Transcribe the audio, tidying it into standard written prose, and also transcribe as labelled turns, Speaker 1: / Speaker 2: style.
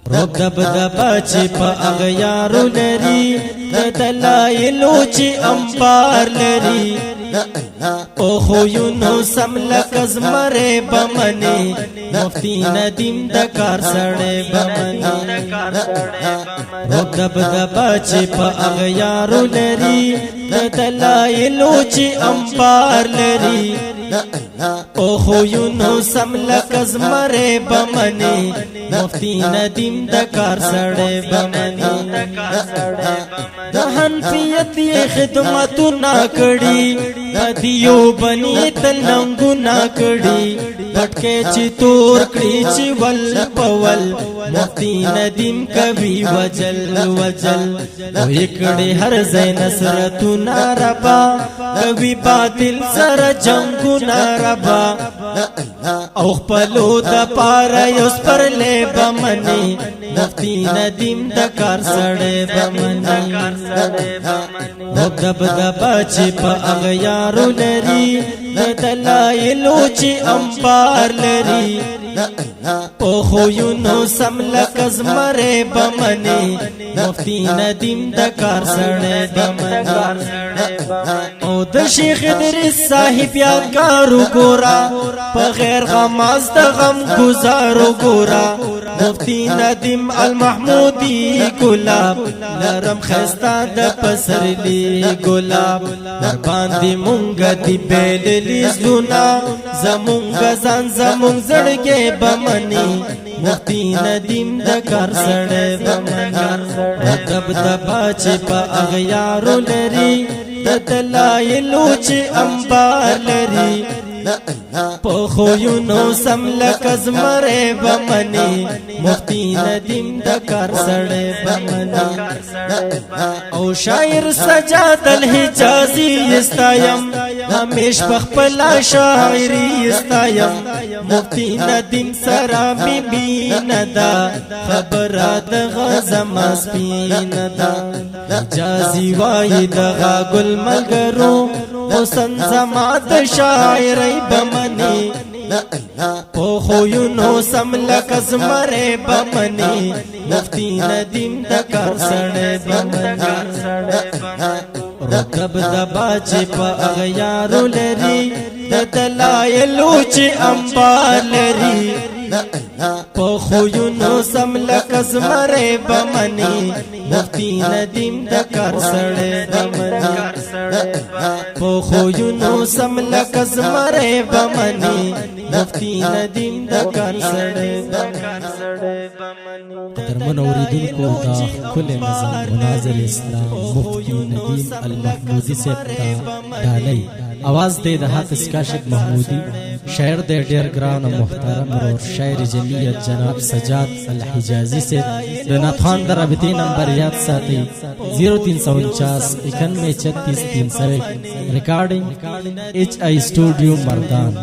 Speaker 1: روک دب دبا چی پا اغیارو لری دلائلو چی امبار لری او خویونو سملک ازمر بمنی مفتی ندیم دکار سڑے بمنی روک دب دبا چی پا اغیارو لری دلائلو چی امبار لری او خویونو سملک ازمر بمنی مفتی ندیم دکار سڑے بمنی دہن پیتی خدمتو ناکڑی دیو بنی تلنگو ناکڑی پٹکے چی تور کڑی چی ول پول مفتی ندیم کبھی وجل وجل او اکڑی ہر زی نصرتو ناربا کبھی باطل سر جنگو ناربا او خپلو دا پارا یوس پر لے بمنی مفتی ندیم دکار سڑے بمنی او دب دبا چی پا اغیارو لری دلائلو چی امبار لری او خویونو سملک ازمر بمنی مفتی ندیم دکار سڑے بمنی او د شیخ ادریس صاحب یادگارو گورا بغیر غماز د غم گزارو گورا مفتی ندیم المحمودی گلاب نرم خستا د پسرلی گلاب در باندې مونږ دی بیللی زلونا زمونږ ځان زمونږ زړګې بمنی مفتی ندیم دکار سړی بمنی دب دبا چې په اغیارو لري د دلایلو چې امبار لري په خویونو سملک ازمر بمنی مفتی ندیم دکار سړی بمنی او شاعر سجاد الحجازی استایم همیش بخپلا شاعری استایم مفتی ندیم سرا بی ندا خبرات غزم سپین دا حجازی وای دغا گل ملگرو حسن زماد شاعری بمنی پو خویونو سملک ازمر بمنی مفتی ندیم دکار سڑے بمنی رکب دبا چی پا اغیارو لری دلائلو چی امبار لری پو خویونو سملک ازمر بمنی مفتی ندیم دکار سڑے بمنی پو خویونو سملک ازمر بمنی مفتی ندیم دکار سڑے
Speaker 2: قدرمن اوریدن کو دا کل نظام مناظر اسلام مفتی ندیم المحمودی سے ڈالی آواز دے حافظ کاشف محمودی شاعر دے ډیر ګران محترم اور شاعر جلیت جناب سجاد الحجازی سے ناتخوان در رابطی نمبر یاد ساتھی 0349 91 36 301 ریکارڈنگ HI اسٹوڈیو مردان.